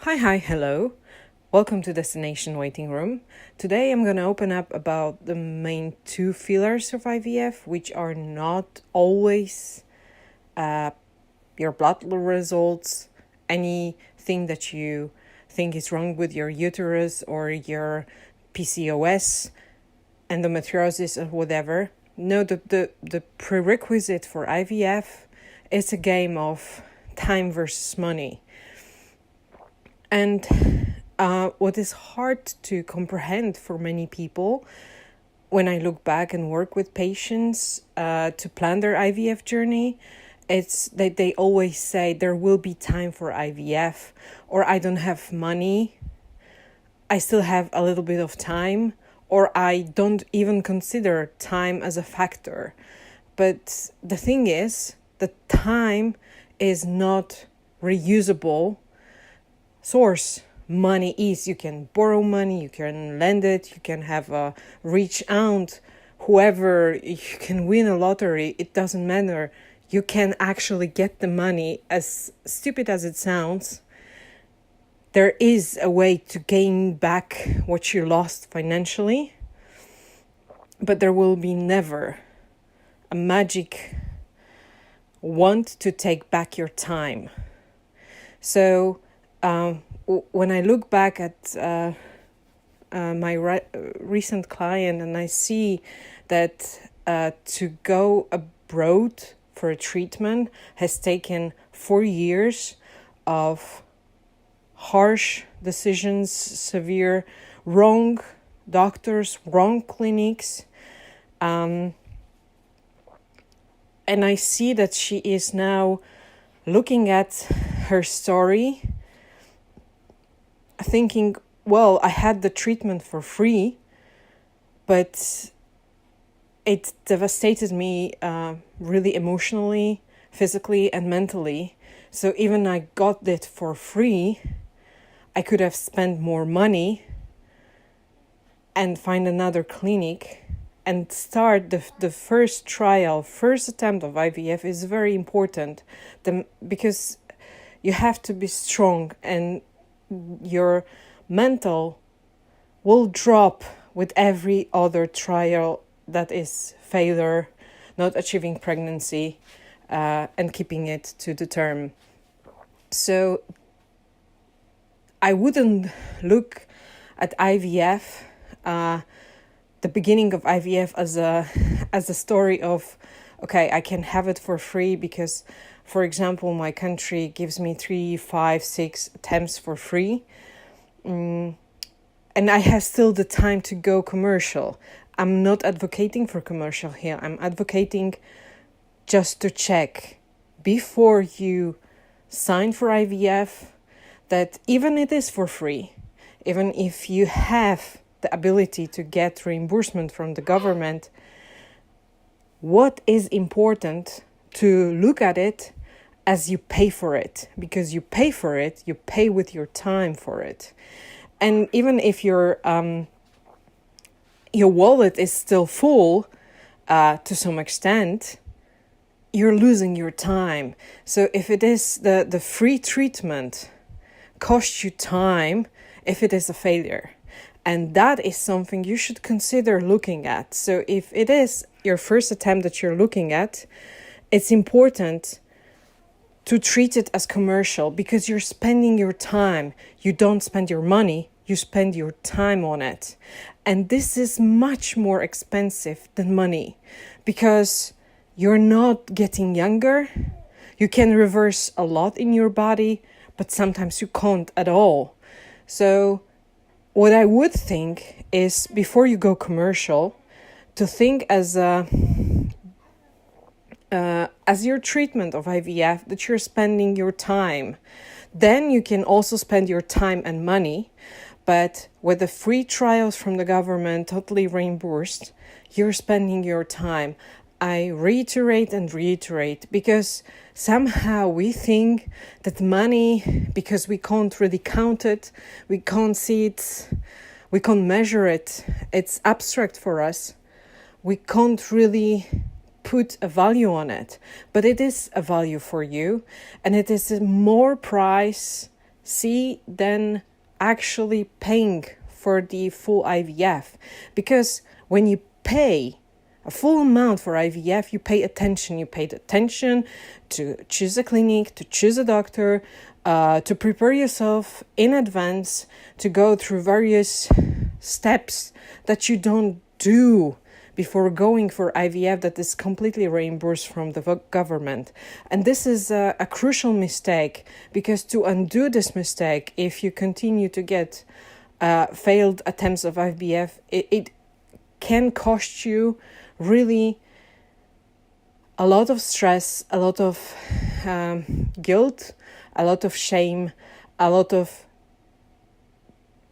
Hello. Welcome to Destination Waiting Room. Today I'm going to open up about the main two pillars of IVF, which are not always your blood results, anything that you think is wrong with your uterus or your PCOS, endometriosis or whatever. No, the prerequisite for IVF is a game of time versus money. And what is hard to comprehend for many people when I look back and work with patients to plan their IVF journey, it's that they always say there will be time for IVF, or I don't have money, I still have a little bit of time, or I don't even consider time as a factor. But the thing is that time is not reusable source. Money is. You can borrow money, you can lend it, you can have a reach out, whoever, you can win a lottery, it doesn't matter. You can actually get the money. As stupid as it sounds, there is a way to gain back what you lost financially, but there will be never a magic wand to take back your time. So when I look back at my recent client and I see that to go abroad for a treatment has taken 4 years of harsh decisions, severe wrong doctors, wrong clinics, and I see that she is now looking at her story, thinking, well, I had the treatment for free, but it devastated me really emotionally, physically, and mentally. So even I got it for free, I could have spent more money and find another clinic and start the first attempt of IVF is very important because you have to be strong and your mental will drop with every other trial that is failure, not achieving pregnancy, and keeping it to the term. So I wouldn't look at IVF, the beginning of IVF as a story of, okay, I can have it for free because, for example, my country gives me 3, 5, 6 attempts for free. And I have still the time to go commercial. I'm not advocating for commercial here. I'm advocating just to check before you sign for IVF that even it is for free, even if you have the ability to get reimbursement from the government, what is important to look at it as you pay for it, because you pay for it, you pay with your time for it. And even if your wallet is still full to some extent, you're losing your time. So if it is the free treatment costs you time, if it is a failure. And that is something you should consider looking at. So if it is your first attempt that you're looking at, it's important to treat it as commercial because you're spending your time. You don't spend your money, you spend your time on it. And this is much more expensive than money because you're not getting younger. You can reverse a lot in your body, but sometimes you can't at all. So what I would think is before you go commercial, to think as your treatment of IVF that you're spending your time. Then you can also spend your time and money, but with the free trials from the government, totally reimbursed, you're spending your time. I reiterate because somehow we think that money, because we can't really count it, we can't see it, we can't measure it, it's abstract for us. We can't really put a value on it, but it is a value for you, and it is more price see then actually paying for the full IVF. Because when you pay a full amount for IVF, you pay attention. You paid attention to choose a clinic, to choose a doctor, to prepare yourself in advance, to go through various steps that you don't do before going for IVF that is completely reimbursed from the government. And this is a crucial mistake, because to undo this mistake, if you continue to get failed attempts of IVF, it can cost you really a lot of stress, a lot of guilt, a lot of shame, a lot of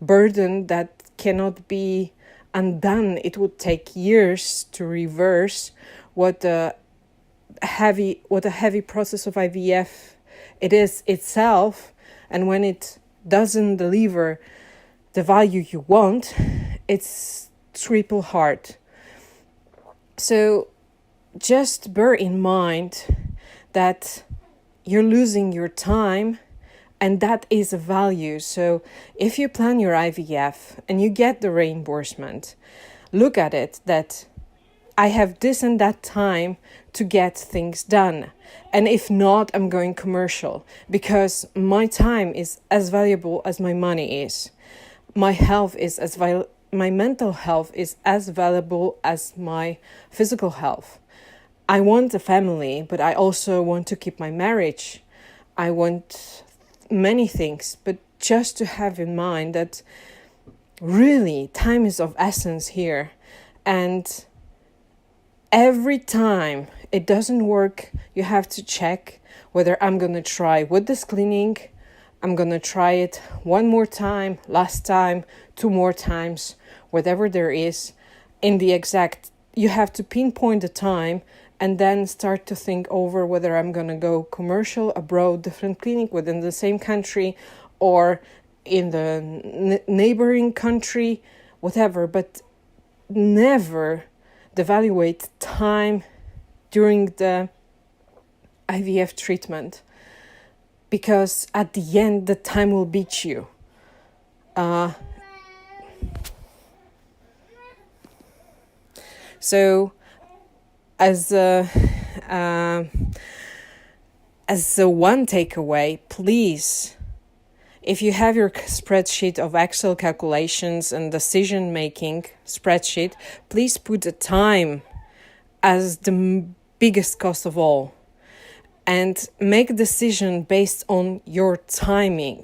burden that cannot be undone. It would take years to reverse what a heavy process of IVF it is itself, and when it doesn't deliver the value you want, it's triple hard. So just bear in mind that you're losing your time, and that is a value. So if you plan your IVF and you get the reimbursement, look at it that I have this and that time to get things done. And if not, I'm going commercial, because my time is as valuable as my money is. My health is my mental health is as valuable as my physical health. I want a family, but I also want to keep my marriage. I want many things, but just to have in mind that really time is of essence here. And every time it doesn't work, you have to check whether I'm going to try with this clinic, I'm going to try it one more time, last time, 2 more times, whatever there is. You have to pinpoint the time and then start to think over whether I'm going to go commercial, abroad, different clinic within the same country or in the neighboring country, whatever. But never devaluate time during the IVF treatment, because at the end, the time will beat you. So, as a one takeaway, please, if you have your spreadsheet of Excel calculations and decision-making spreadsheet, please put the time as the biggest cost of all. And make a decision based on your timing.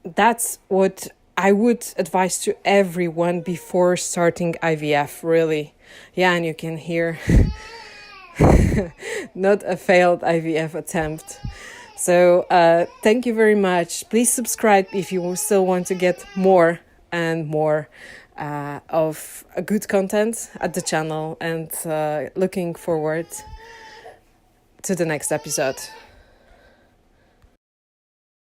That's what I would advise to everyone before starting IVF, really. Yeah, and you can hear not a failed IVF attempt. So thank you very much. Please subscribe if you still want to get more and more of good content at the channel, and looking forward to the next episode.